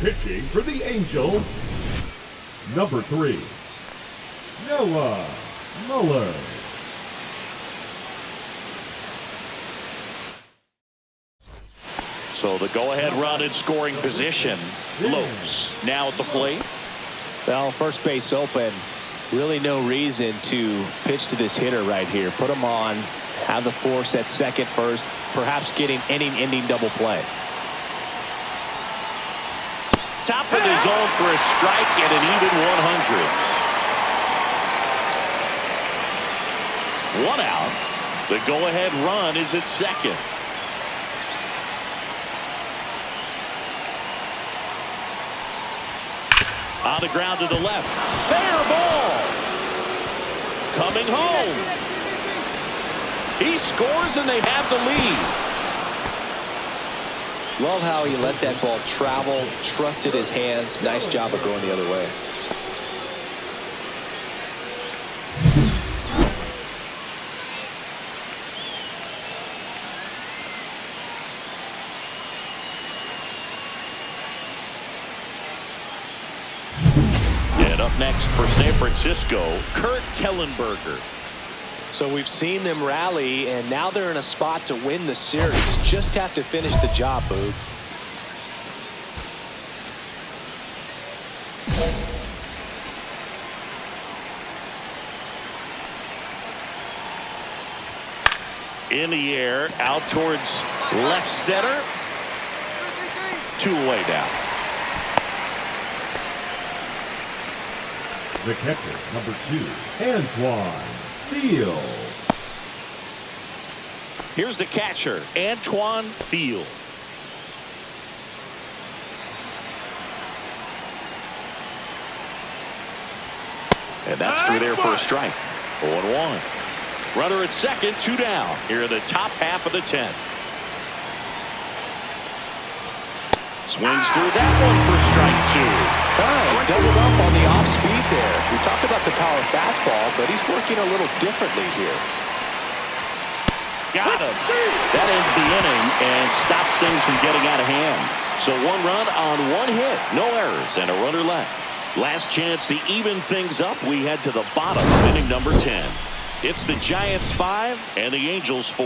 Pitching for the Angels, number 3, MULLER. So the go-ahead run in scoring position. Lopes now at the plate. Well, first base open. Really no reason to pitch to this hitter right here. Put him on, have the force at second first, perhaps getting inning-ending double play. Top of the zone for a strike and an even 100. One out. The go-ahead run is at second. On the ground to the left. Fair ball. Coming home. He scores and they have the lead. Love how he let that ball travel, trusted his hands. Nice job of going the other way. And up next for San Francisco, Kurt Kellenberger. So we've seen them rally, and now they're in a spot to win the series. Just have to finish the job, Boog. In the air, out towards left center. 2 away now. The catcher, number 2, Antoine Field. Here's the catcher, Antoine Field. And that's through there for a strike. 0-1. Runner at second, 2 down. Here in the top half of the 10th. Swings through that one for strike 2. Fine, doubled up on the off speed there. We talked about the power fastball, but he's working a little differently here. Got him. That ends the inning and stops things from getting out of hand. So 1 run on 1 hit, no errors, and a runner left. Last chance to even things up. We head to the bottom of inning number 10. It's the Giants 5 and the Angels 4.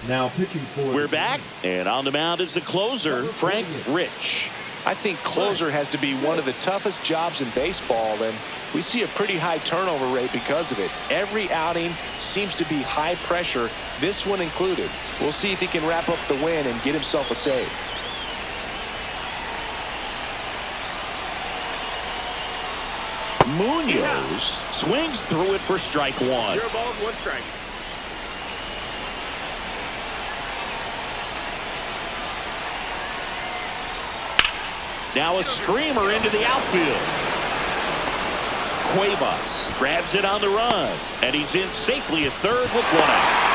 Now pitching for... We're back, and on the mound is the closer, Frank Rich. I think closer has to be one of the toughest jobs in baseball, and we see a pretty high turnover rate because of it. Every outing seems to be high pressure, this one included. We'll see if he can wrap up the win and get himself a save. Munoz swings through it for strike 1. 0 balls, 1 strike. Now a screamer into the outfield. Cuevas grabs it on the run, and he's in safely at third with 1 out.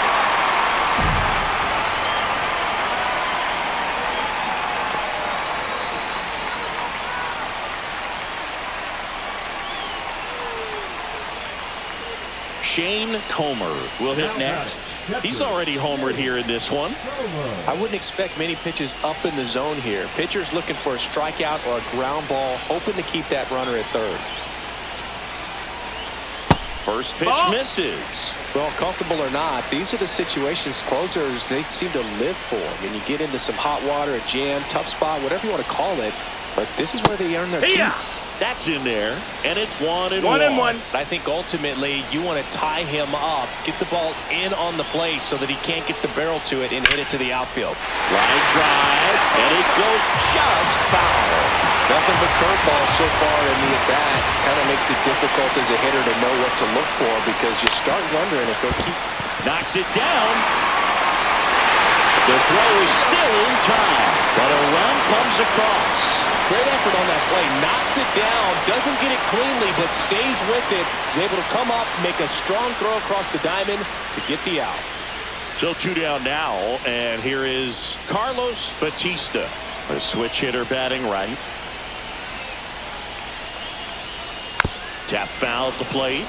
Shane Comer will hit next. He's already homered here in this one. I wouldn't expect many pitches up in the zone here. Pitcher's looking for a strikeout or a ground ball, hoping to keep that runner at third. First pitch misses. Well, comfortable or not, these are the situations closers they seem to live for. When you get into some hot water, a jam, tough spot, whatever you want to call it, but this is where they earn their keep. That's in there, and it's 1-1. I think ultimately you want to tie him up, get the ball in on the plate so that he can't get the barrel to it and hit it to the outfield. Line drive, and it goes just foul. Nothing but curveball so far in the at-bat. Kind of makes it difficult as a hitter to know what to look for because you start wondering if they'll keep. Knocks it down. The throw is still in time, but a run comes across. Great effort on that play. Knocks it down. Doesn't get it cleanly, but stays with it. Is able to come up, make a strong throw across the diamond to get the out. So 2 down now, and here is Carlos Bautista, a switch hitter batting right. Tap foul at the plate.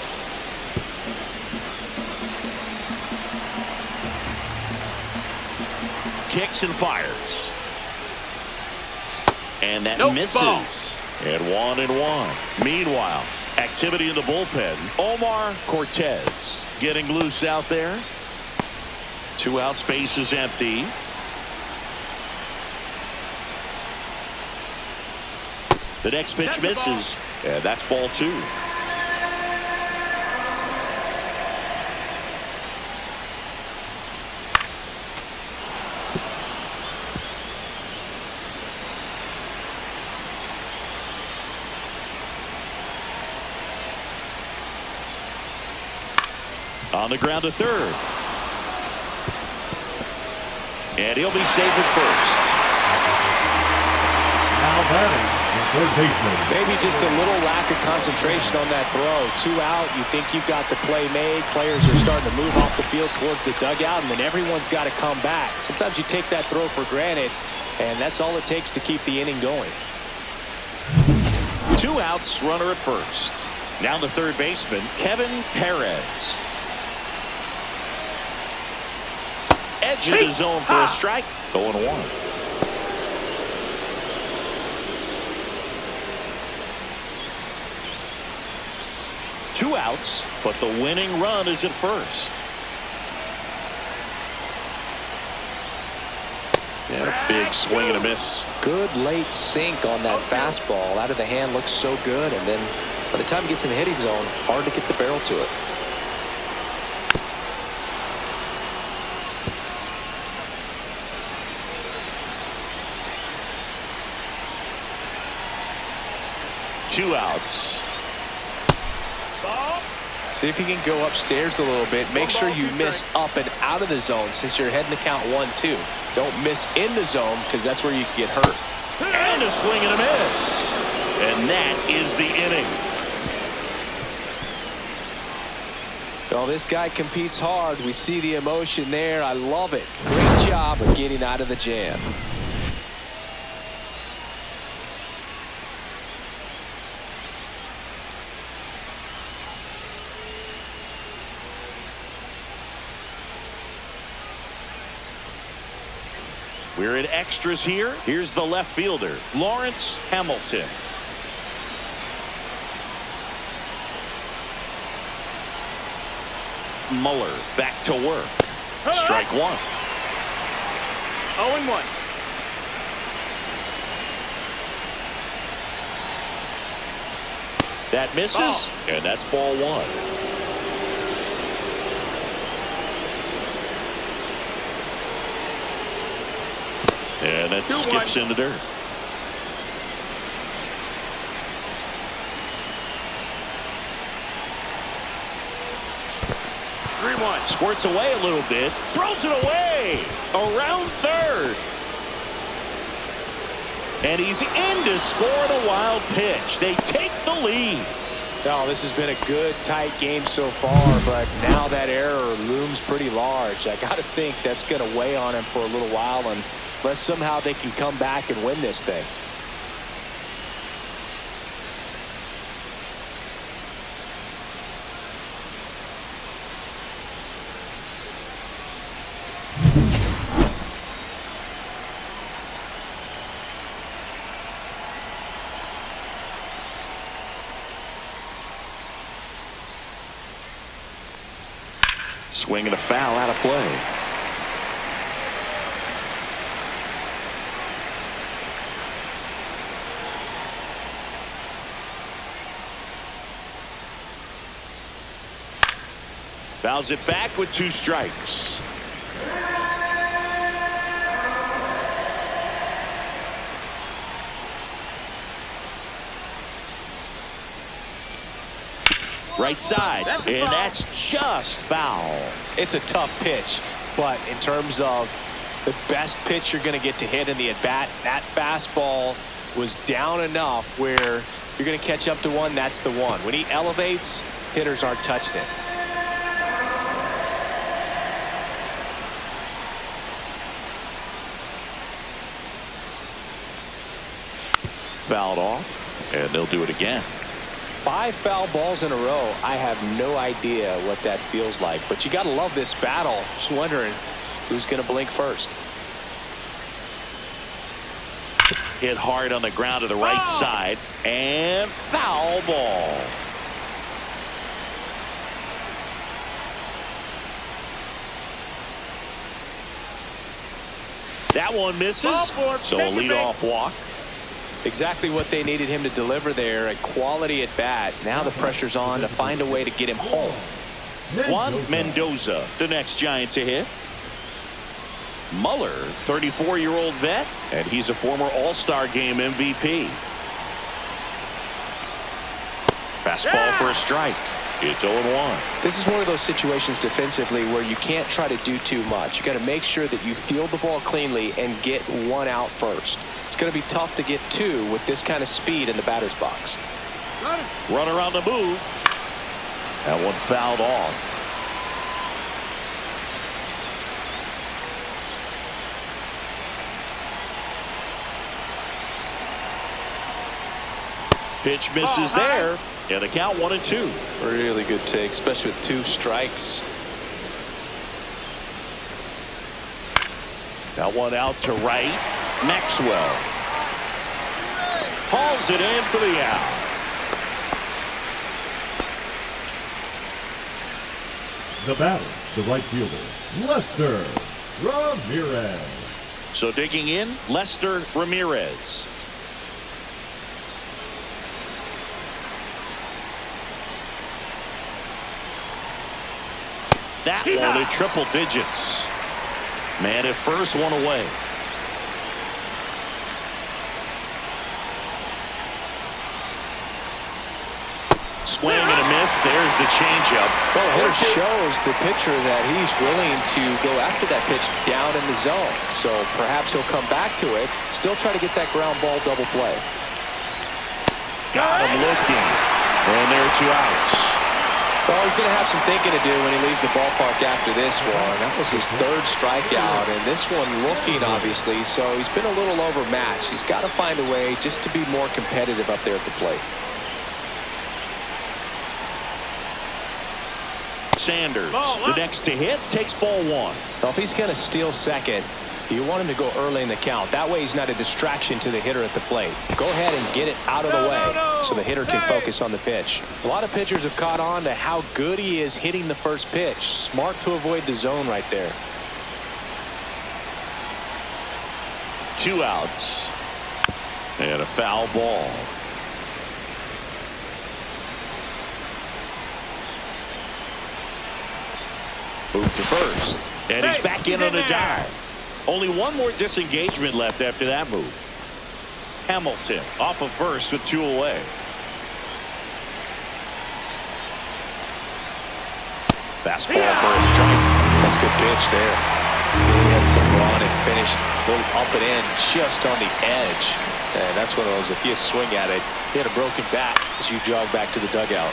Kicks and fires. And that misses. And 1-1. Meanwhile, activity in the bullpen. Omar Cortez getting loose out there. 2 outs, base is empty. The next pitch misses, and that's ball 2. On the ground to third. And he'll be safe at first. Now batting, the third baseman. Maybe just a little lack of concentration on that throw. 2 out, you think you've got the play made. Players are starting to move off the field towards the dugout, and then everyone's got to come back. Sometimes you take that throw for granted, and that's all it takes to keep the inning going. 2 outs, runner at first. Now the third baseman, Kevin Perez. Edge of the zone for a strike. 0-1. Two outs, but the winning run is at first. And a big swing and a miss. Good late sink on that fastball. Out of the hand looks so good, and then by the time it gets in the hitting zone, hard to get the barrel to it. Two outs. See if you can go upstairs a little bit. Make sure you miss up and out of the zone since you're heading to count 1-2. Don't miss in the zone because that's where you can get hurt. And a swing and a miss. And that is the inning. Well, this guy competes hard. We see the emotion there. I love it. Great job of getting out of the jam. We're in extras here. Here's the left fielder, Lawrence Hamilton. Muller back to work. Strike one. 0-1. That misses, and that's ball one. And that skips in the dirt. Squirts away a little bit. Throws it away. Around third. And he's in to score the wild pitch. They take the lead. No, this has been a good, tight game so far, but now that error looms pretty large. I got to think that's going to weigh on him for a little while, unless somehow they can come back and win this thing. Swing and a foul out of play. Fouls it back with 2 strikes. Right side, and that's just foul. It's a tough pitch, but in terms of the best pitch you're going to get to hit in the at-bat, that fastball was down enough where you're going to catch up to one, that's the one. When he elevates, hitters aren't touching it. Fouled off, and they'll do it again. 5 foul balls in a row. I have no idea what that feels like, but you got to love this battle. Just wondering who's going to blink first. Hit hard on the ground to the right side, and foul ball. That one misses, so a leadoff walk. Exactly what they needed him to deliver there, a quality at bat. Now the pressure's on to find a way to get him home. Juan Mendoza, the next Giant to hit. Muller, 34-year-old vet, and he's a former All-Star Game MVP. Fastball for a strike. It's 0-1. This is one of those situations defensively where you can't try to do too much. You got to make sure that you field the ball cleanly and get one out first. It's going to be tough to get 2 with this kind of speed in the batter's box. Runner on the move. That one fouled off. Pitch misses there, and the count 1-2. Really good take, especially with 2 strikes. That one out to right. Maxwell hauls it in for the out. The batter, the right fielder, Lester Ramirez. So digging in, Lester Ramirez. That one at triple digits. Man at first, one away. Swing and a miss. There's the changeup. Well, the hitter shows the pitcher that he's willing to go after that pitch down in the zone. So perhaps he'll come back to it. Still try to get that ground ball double play. Got him looking. And there are 2 outs. Well, he's going to have some thinking to do when he leaves the ballpark after this one. That was his 3rd strikeout, and this one looking, obviously, so he's been a little overmatched. He's got to find a way just to be more competitive up there at the plate. Sanders, the next to hit, takes ball 1. Now, if he's going to steal second, you want him to go early in the count. That way he's not a distraction to the hitter at the plate. Go ahead and get it out of the way so the hitter can focus on the pitch. A lot of pitchers have caught on to how good he is hitting the first pitch. Smart to avoid the zone right there. 2 outs. And a foul ball. Move to first. And he's back in on a dive. Only one more disengagement left after that move. Hamilton off of first with 2 away. Fastball for a strike. That's a good pitch there. He had some run and finished a little up and in just on the edge. And that's one of those, if you swing at it, he had a broken bat as you jog back to the dugout.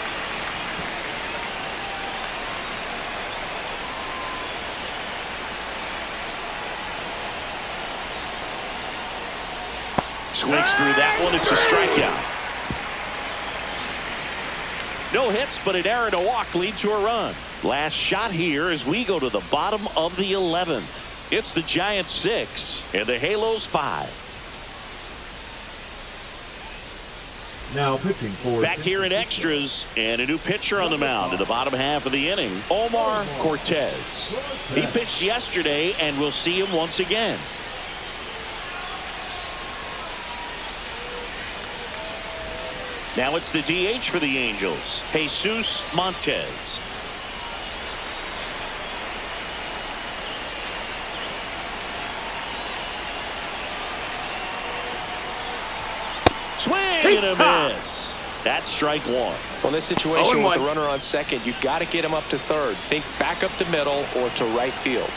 Swings through that one. It's a strikeout. No hits, but an error to walk lead to a run. Last shot here as we go to the bottom of the 11th. It's the Giants 6 and the Halos 5. Now pitching for back here in extras and a new pitcher on the mound in the bottom half of the inning. Omar Cortez. He pitched yesterday and we'll see him once again. Now it's the DH for the Angels, Jesus Montez. Swing and a miss. That's strike 1. Well, in this situation with the runner on second, you've got to get him up to third. Think back up the middle or to right field.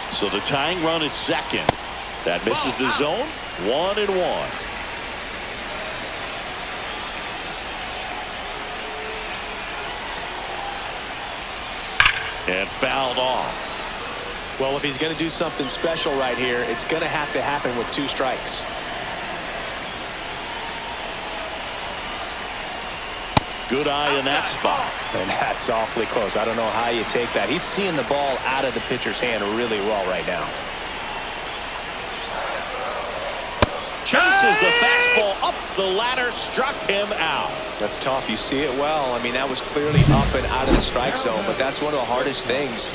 So the tying run at second. That misses the zone. 1-1. And fouled off. Well, if he's going to do something special right here, it's going to have to happen with 2 strikes. Good eye in that spot. And that's awfully close. I don't know how you take that. He's seeing the ball out of the pitcher's hand really well right now. Chases the fastball up the ladder, struck him out. That's tough. You see it well. I mean, that was clearly up and out of the strike zone, but that's one of the hardest things.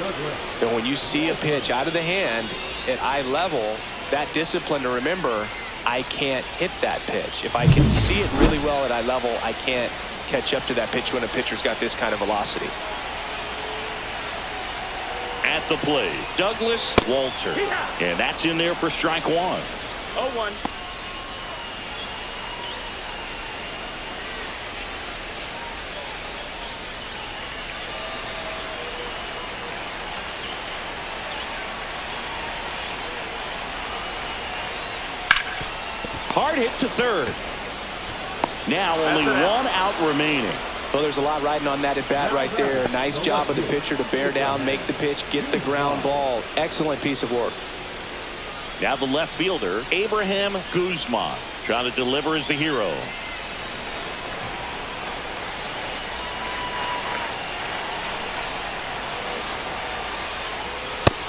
And when you see a pitch out of the hand at eye level, that discipline to remember, I can't hit that pitch. If I can see it really well at eye level, I can't catch up to that pitch when a pitcher's got this kind of velocity. At the plate, Douglas Walter. And that's in there for strike 1. 0-1. Hard hit to third. Now only 1 out remaining. Well, there's a lot riding on that at bat right there. Nice job of the pitcher to bear down, make the pitch, get the ground ball. Excellent piece of work. Now the left fielder, Abraham Guzman, trying to deliver as the hero.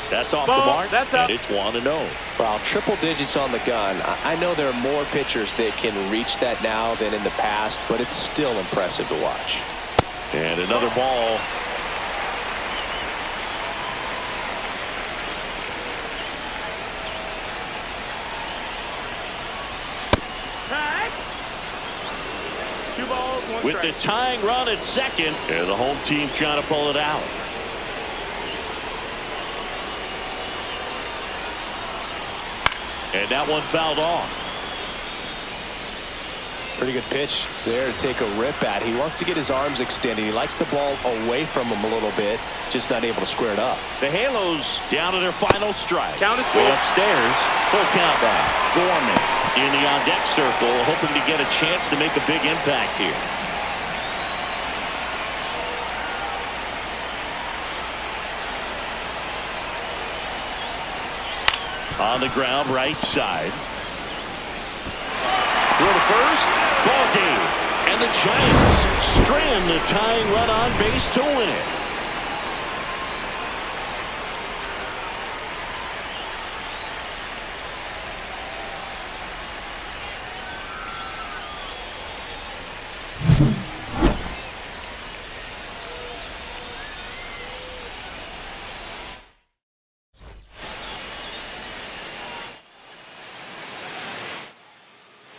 That's off the mark, and it's 1-0. Wow, triple digits on the gun. I know there are more pitchers that can reach that now than in the past, but it's still impressive to watch. And another ball. Right. 2 balls, 1 With strike. the tying run at second, and the home team trying to pull it out. And that one fouled off. Pretty good pitch there to take a rip at. He wants to get his arms extended. He likes the ball away from him a little bit, just not able to square it up. The Halos down to their final strike. Count is Way full. upstairs, full count back. Gorman in the on-deck circle, hoping to get a chance to make a big impact here. On the ground, right side. Throw to first, ball game. And the Giants strand the tying run on base to win it.